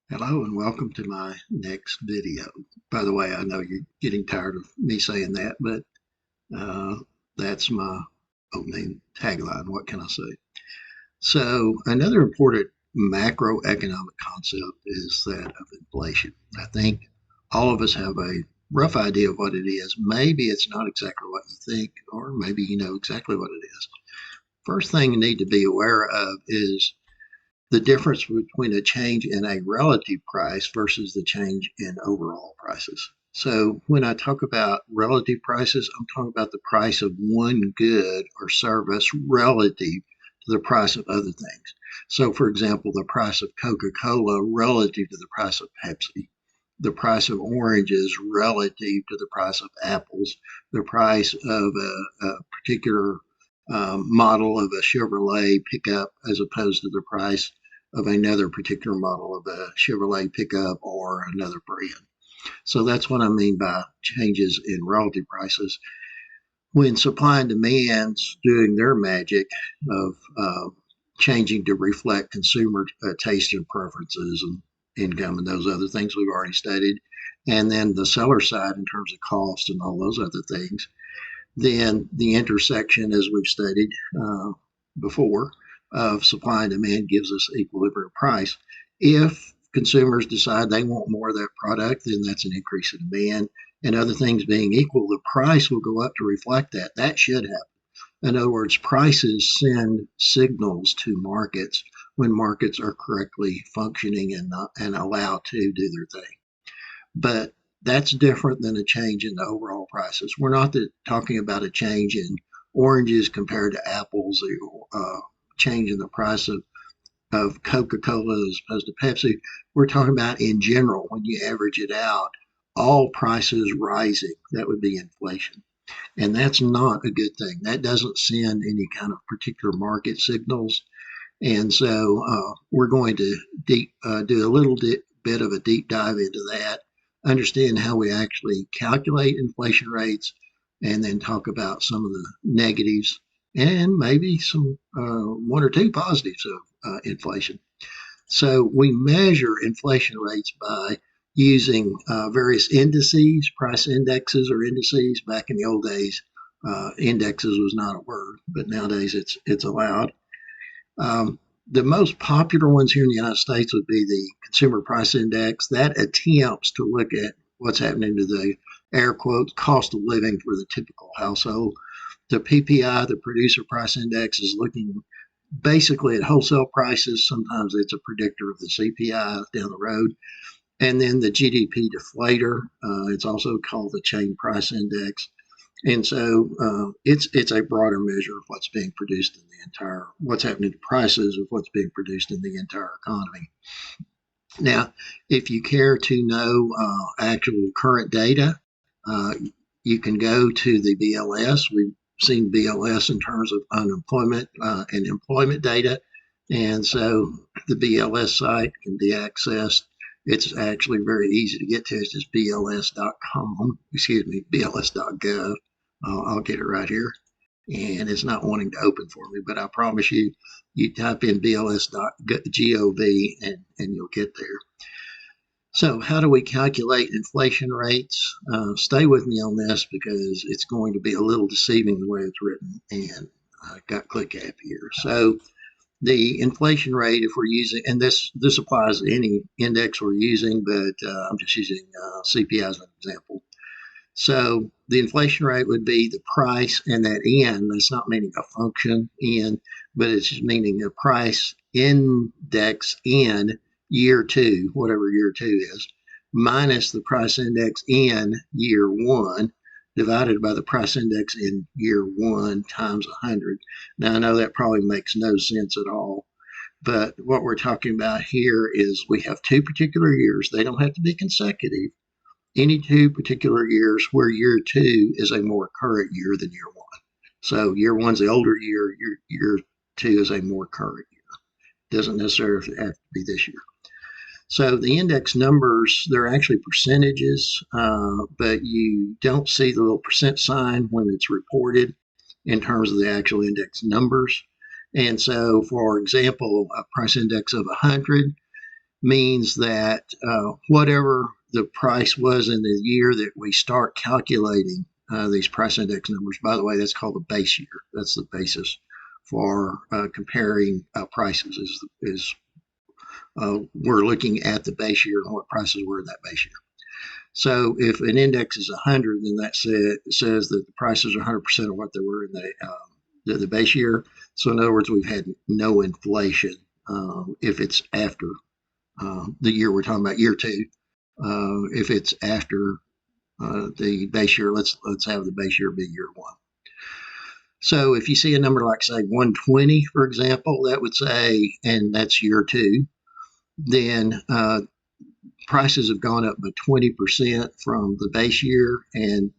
Hello and welcome to my next video. By the way, I know you're getting tired of me saying that, but uh, that's my opening tagline. What can I say? So, another important macroeconomic concept is that of inflation. I think all of us have a rough idea of what it is. Maybe it's not exactly what you think, or maybe you know exactly what it is. First thing you need to be aware of is the difference between a change in a relative price versus the change in overall prices. So when I talk about relative prices, I'm talking about the price of one good or service relative to the price of other things. So for example, the price of Coca-Cola relative to the price of Pepsi, the price of oranges relative to the price of apples, the price of a particular model of a Chevrolet pickup as opposed to the price of another particular model of a Chevrolet pickup or another brand. So that's what I mean by changes in relative prices. When supply and demand's doing their magic of changing to reflect consumer taste and preferences and income and those other things we've already studied, and then the seller side in terms of cost and all those other things, then the intersection, as we've studied before, of supply and demand gives us equilibrium price. If consumers decide they want more of that product, then that's an increase in demand. And other things being equal, the price will go up to reflect that. That should happen. In other words, prices send signals to markets when markets are correctly functioning and allowed to do their thing. But that's different than a change in the overall prices. We're not talking about a change in oranges compared to apples or change in the price of Coca-Cola as opposed to Pepsi. We're talking about in general, when you average it out, all prices rising. That would be inflation. And that's not a good thing. That doesn't send any kind of particular market signals. And so we're going to do a little bit of a deep dive into that, understand how we actually calculate inflation rates, and then talk about some of the negatives and maybe some one or two positives of inflation. So we measure inflation rates by using various indices, price indexes or indices. Back in the old days, indexes was not a word, but nowadays it's allowed. The most popular ones here in the United States would be the Consumer Price Index. That attempts to look at what's happening to the air quotes cost of living for the typical household. The PPI, the Producer Price Index, is looking basically at wholesale prices. Sometimes it's a predictor of the CPI down the road. And then the GDP deflator, it's also called the Chain Price Index. And so it's a broader measure of what's being produced in the entire, what's happening to prices of what's being produced in the entire economy. Now, if you care to know actual current data, uh, you can go to the BLS. We've seen BLS in terms of unemployment and employment data. And so the BLS site can be accessed. It's actually very easy to get to. It's just bls.com, excuse me, bls.gov. I'll get it right here. And it's not wanting to open for me, but I promise you, you type in bls.gov and you'll get there. So how do we calculate inflation rates? Stay with me on this because it's going to be a little deceiving the way it's written, and I got ClickApp here. So the inflation rate, if we're using, and this applies to any index we're using, but I'm just using CPI as an example. So the inflation rate would be the price and that N. That's not meaning a function N, but it's just meaning a price index in year two, whatever year two is, minus the price index in year one, divided by the price index in year one times 100. Now, I know that probably makes no sense at all, but what we're talking about here is we have two particular years. They don't have to be consecutive. Any two particular years where year two is a more current year than year one. So year one's the older year, year two is a more current year. Doesn't necessarily have to be this year. So the index numbers, they're actually percentages, but you don't see the little percent sign when it's reported in terms of the actual index numbers. And so, for example, a price index of 100, means that whatever the price was in the year that we start calculating these price index numbers, by the way, that's called the base year. That's the basis for comparing prices is we're looking at the base year and what prices were in that base year. So if an index is 100, then that says that the prices are 100% of what they were in the base year. So in other words, we've had no inflation if it's after the year we're talking about, year two. If it's after the base year, let's have the base year be year one. So if you see a number like, say, 120, for example, that would say, and that's year two, then prices have gone up by 20% from the base year. And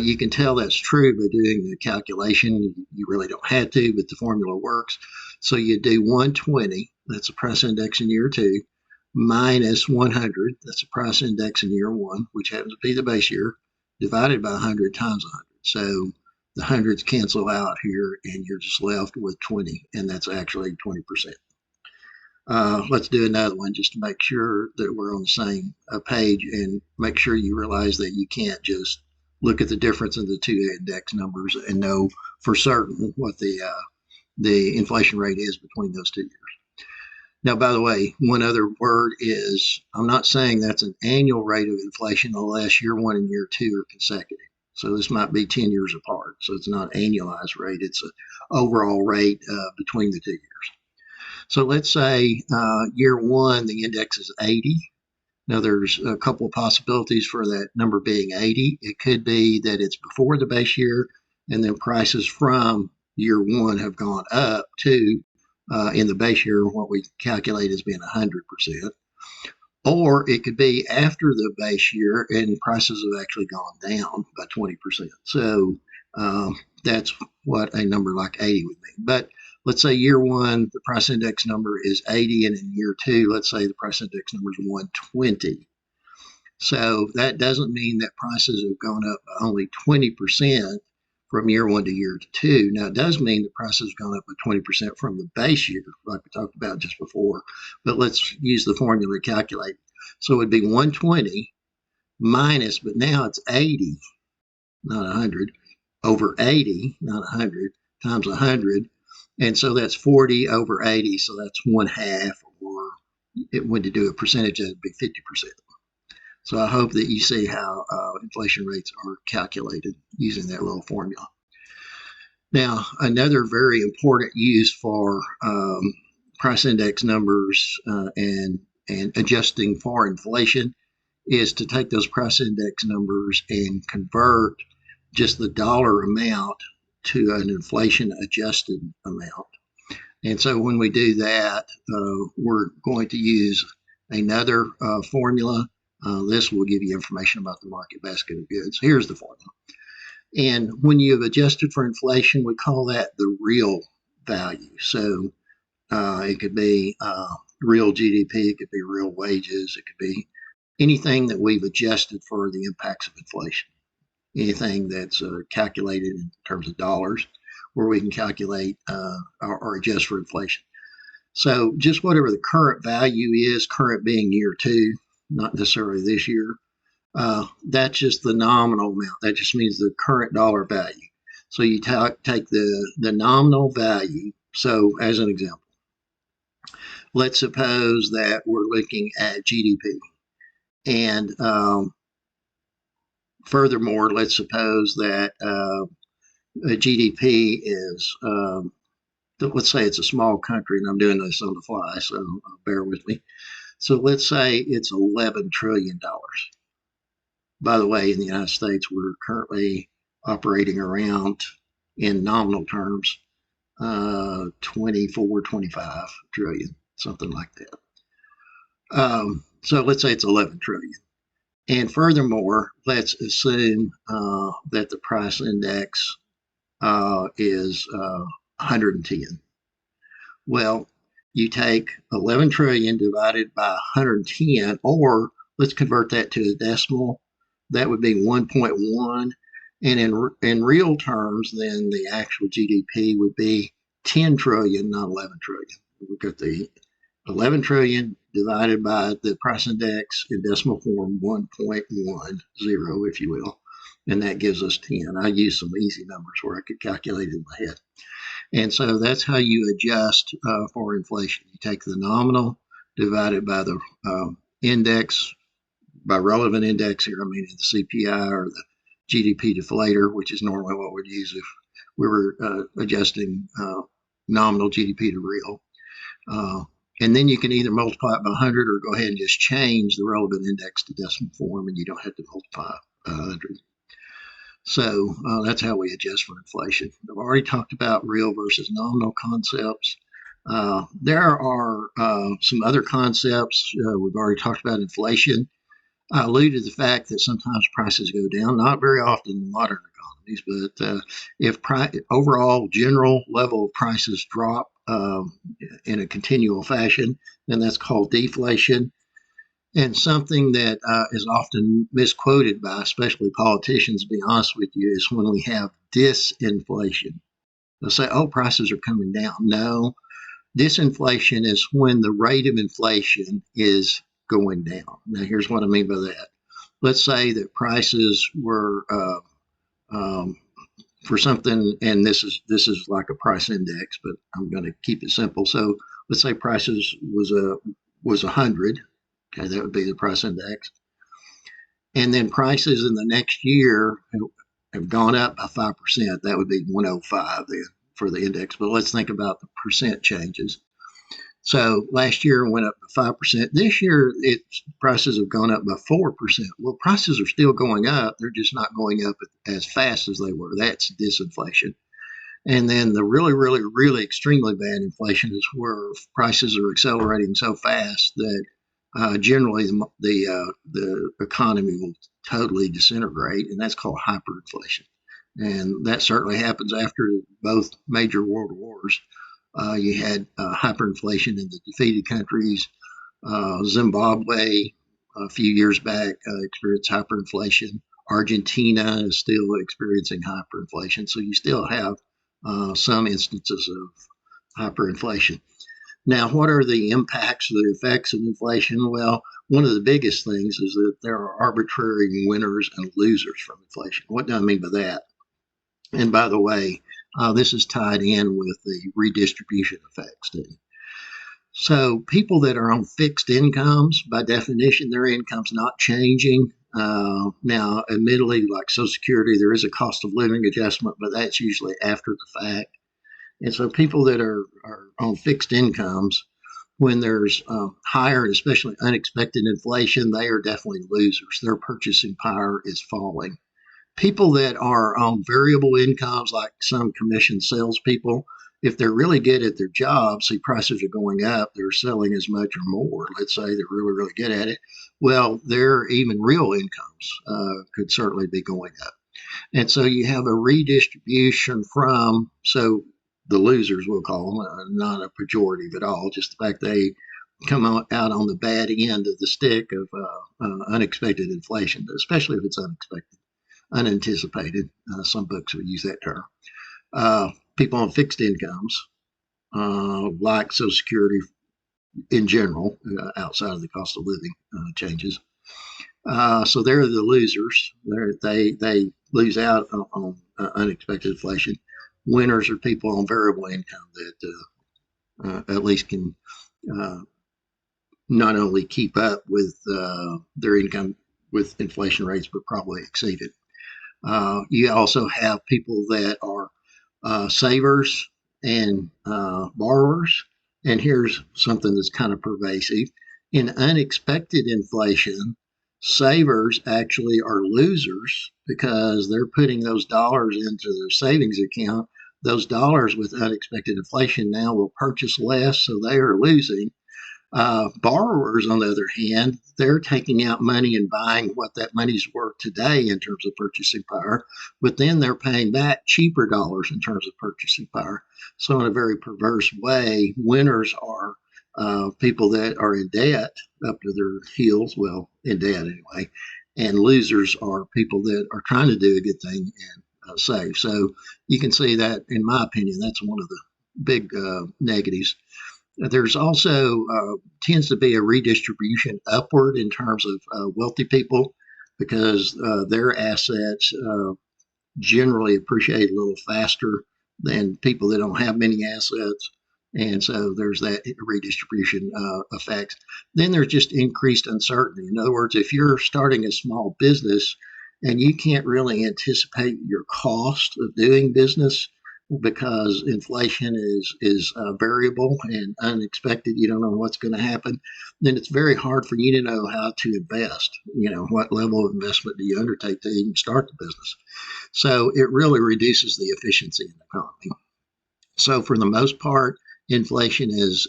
you can tell that's true by doing the calculation. You really don't have to, but the formula works. So you do 120, that's the price index in year two, minus 100, that's the price index in year one, which happens to be the base year, divided by 100 times 100. So the hundreds cancel out here, and you're just left with 20, and that's actually 20%. Let's do another one just to make sure that we're on the same page, and make sure you realize that you can't just look at the difference in the two index numbers and know for certain what the inflation rate is between those 2 years. Now, by the way, one other word is, I'm not saying that's an annual rate of inflation unless year one and year two are consecutive. So this might be 10 years apart. So it's not an annualized rate. It's an overall rate between the 2 years. So let's say year one, the index is 80. Now, there's a couple of possibilities for that number being 80. It could be that it's before the base year, and then prices from year one have gone up to, in the base year, what we calculate as being 100%. Or it could be after the base year and prices have actually gone down by 20%. So that's what a number like 80 would mean. But let's say year one, the price index number is 80, and in year two, let's say the price index number is 120. So that doesn't mean that prices have gone up by only 20% from year one to year two. Now, it does mean the price has gone up by 20% from the base year, like we talked about just before. But let's use the formula to calculate. So it would be 120 minus, but now it's 80, not 100, over 80, not 100, times 100. And so that's 40 over 80, so that's 1/2, or when to do a percentage, that would be 50%. So I hope that you see how inflation rates are calculated using that little formula. Now, another very important use for price index numbers and adjusting for inflation is to take those price index numbers and convert just the dollar amount to an inflation adjusted amount. And so when we do that, we're going to use another formula. This will give you information about the market basket of goods. Here's the formula. And when you've adjusted for inflation, we call that the real value. So it could be real GDP, it could be real wages, it could be anything that we've adjusted for the impacts of inflation. Anything that's calculated in terms of dollars, where we can calculate or adjust for inflation. So just whatever the current value is, current being year two, not necessarily this year, that's just the nominal amount. That just means the current dollar value. So you take the nominal value. So as an example, let's suppose that we're looking at GDP. And furthermore, let's suppose that GDP is, let's say it's a small country, and I'm doing this on the fly, so bear with me. So let's say it's $11 trillion. By the way, in the United States, we're currently operating around, in nominal terms, 24, 25 trillion, something like that. So let's say it's 11 trillion. And furthermore, let's assume that the price index is 110. Well, you take 11 trillion divided by 110, or let's convert that to a decimal. That would be 1.1. And in real terms, then the actual GDP would be 10 trillion, not 11 trillion. We've got the 11 trillion divided by the price index in decimal form 1.10, if you will, and that gives us 10. I used some easy numbers where I could calculate it in my head. And so that's how you adjust for inflation. You take the nominal divided by the index, by relevant index here, I mean the CPI or the GDP deflator, which is normally what we'd use if we were adjusting nominal GDP to real. And then you can either multiply it by 100 or go ahead and just change the relevant index to decimal form, and you don't have to multiply by 100. So that's how we adjust for inflation. I've already talked about real versus nominal concepts. There are some other concepts. We've already talked about inflation. I alluded to the fact that sometimes prices go down, not very often in modern economies, but if overall general level of prices drop in a continual fashion, then that's called deflation. And something that is often misquoted by especially politicians, to be honest with you, is when we have disinflation. They'll say, oh, prices are coming down. No, disinflation is when the rate of inflation is going down. Now, here's what I mean by that. Let's say that prices were for something, and this is like a price index, but I'm going to keep it simple. So let's say prices was 100. Okay, that would be the price index. And then prices in the next year have gone up by 5%. That would be 105 then for the index. But let's think about the percent changes. So last year it went up by 5%. This year prices have gone up by 4%. Well, prices are still going up. They're just not going up as fast as they were. That's disinflation. And then the really, really, really extremely bad inflation is where prices are accelerating so fast that generally the economy will totally disintegrate, and that's called hyperinflation. And that certainly happens after both major world wars. You had hyperinflation in the defeated countries. Zimbabwe, a few years back, experienced hyperinflation. Argentina is still experiencing hyperinflation. So you still have some instances of hyperinflation. Now, what are the impacts or the effects of inflation? Well, one of the biggest things is that there are arbitrary winners and losers from inflation. What do I mean by that? And by the way, this is tied in with the redistribution effects too. So people that are on fixed incomes, by definition, their income's not changing. Now, admittedly, like Social Security, there is a cost of living adjustment, but that's usually after the fact. And so people that are on fixed incomes, when there's higher and especially unexpected inflation, they are definitely losers. Their purchasing power is falling. People that are on variable incomes, like some commission salespeople, if they're really good at their job, see prices are going up, they're selling as much or more. Let's say they're really, really good at it. Well, their even real incomes could certainly be going up. And so you have a redistribution from, so the losers, we'll call them, not a pejorative at all, just the fact they come out on the bad end of the stick of unexpected inflation, especially if it's unexpected, unanticipated. Some books will use that term. People on fixed incomes, like Social Security in general, outside of the cost of living changes. So they're the losers. They lose out on unexpected inflation. Winners are people on variable income that at least can not only keep up with their income with inflation rates, but probably exceed it. You also have people that are savers and borrowers. And here's something that's kind of pervasive. In unexpected inflation, savers actually are losers because they're putting those dollars into their savings account. Those dollars with unexpected inflation now will purchase less, so they are losing. Borrowers, on the other hand, they're taking out money and buying what that money's worth today in terms of purchasing power, but then they're paying back cheaper dollars in terms of purchasing power. So in a very perverse way, winners are people that are in debt up to their heels, well, in debt anyway, and losers are people that are trying to do a good thing and save. So you can see that, in my opinion, that's one of the big negatives. There's also tends to be a redistribution upward in terms of wealthy people because their assets generally appreciate a little faster than people that don't have many assets. And so there's that redistribution effect. Then there's just increased uncertainty. In other words, if you're starting a small business and you can't really anticipate your cost of doing business because inflation is variable and unexpected, you don't know what's going to happen, then it's very hard for you to know how to invest. What level of investment do you undertake to even start the business? So it really reduces the efficiency in the economy. So for the most part, inflation is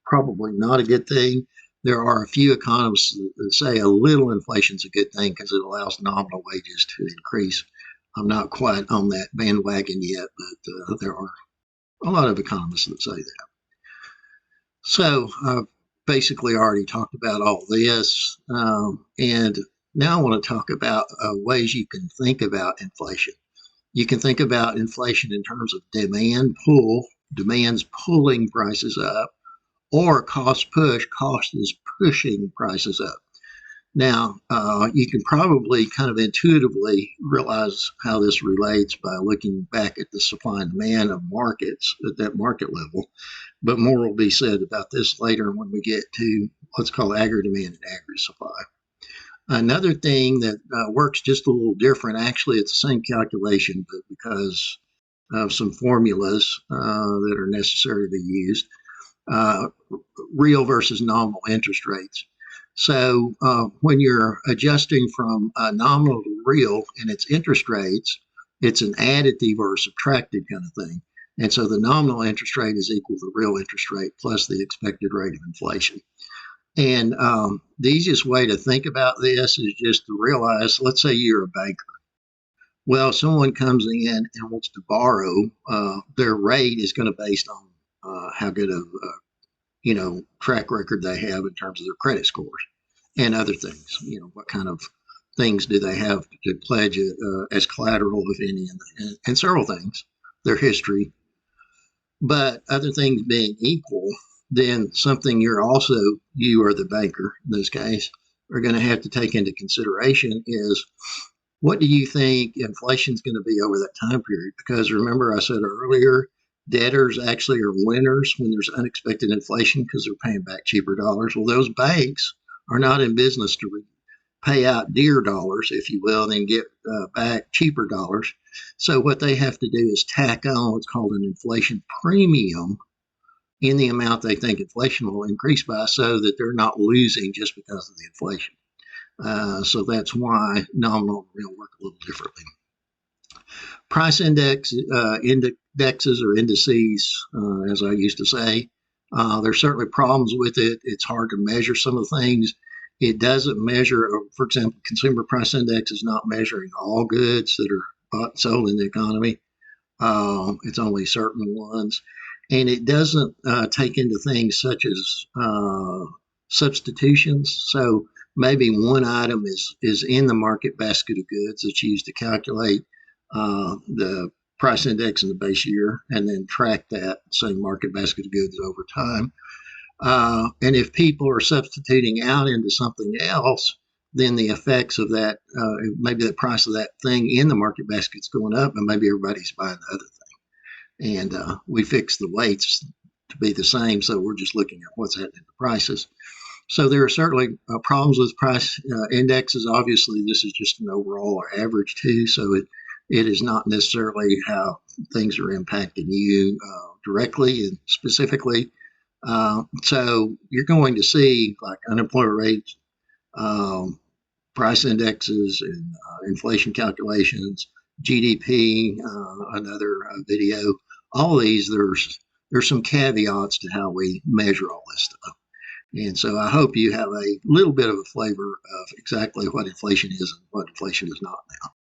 probably not a good thing. There are a few economists that say a little inflation is a good thing because it allows nominal wages to increase. I'm not quite on that bandwagon yet, but there are a lot of economists that say that. So I've basically already talked about all this, and now I want to talk about ways you can think about inflation. You can think about inflation in terms of demand pull, demand's pulling prices up, or cost push, cost is pushing prices up. Now, you can probably kind of intuitively realize how this relates by looking back at the supply and demand of markets at that market level. But more will be said about this later when we get to what's called aggregate demand and aggregate supply. Another thing that works just a little different, actually, it's the same calculation, but because of some formulas that are necessary to be used, uh, real versus nominal interest rates. So when you're adjusting from nominal to real and its interest rates, it's an additive or subtractive kind of thing. And so the nominal interest rate is equal to the real interest rate plus the expected rate of inflation. And the easiest way to think about this is just to realize, let's say you're a banker. Well, someone comes in and wants to borrow, their rate is going to be based on how good of track record they have in terms of their credit scores and other things. What kind of things do they have to pledge as collateral, if any, and several things, their history. But other things being equal, then something you are the banker in this case, are going to have to take into consideration is what do you think inflation is going to be over that time period? Because remember, I said earlier, debtors actually are winners when there's unexpected inflation because they're paying back cheaper dollars. Well, those banks are not in business to pay out dear dollars, if you will, and then get back cheaper dollars. So what they have to do is tack on what's called an inflation premium in the amount they think inflation will increase by so that they're not losing just because of the inflation. So that's why nominal and real work a little differently. Price indexes or indices, as I used to say, there's certainly problems with it. It's hard to measure some of the things. It doesn't measure, for example, consumer price index is not measuring all goods that are bought and sold in the economy. It's only certain ones. And it doesn't take into things such as substitutions. So maybe one item is in the market basket of goods that's used to calculate the price index in the base year and then track that same market basket of goods over time. And if people are substituting out into something else, then the effects of that, maybe the price of that thing in the market basket is going up, and maybe everybody's buying the other thing. And we fix the weights to be the same, so we're just looking at what's happening to prices. So there are certainly problems with price indexes. Obviously, this is just an overall or average too, so it is not necessarily how things are impacting you directly and specifically. So you're going to see like unemployment rates, price indexes, and inflation calculations, GDP, another video. All of these, there's some caveats to how we measure all this stuff. And so I hope you have a little bit of a flavor of exactly what inflation is and what inflation is not now.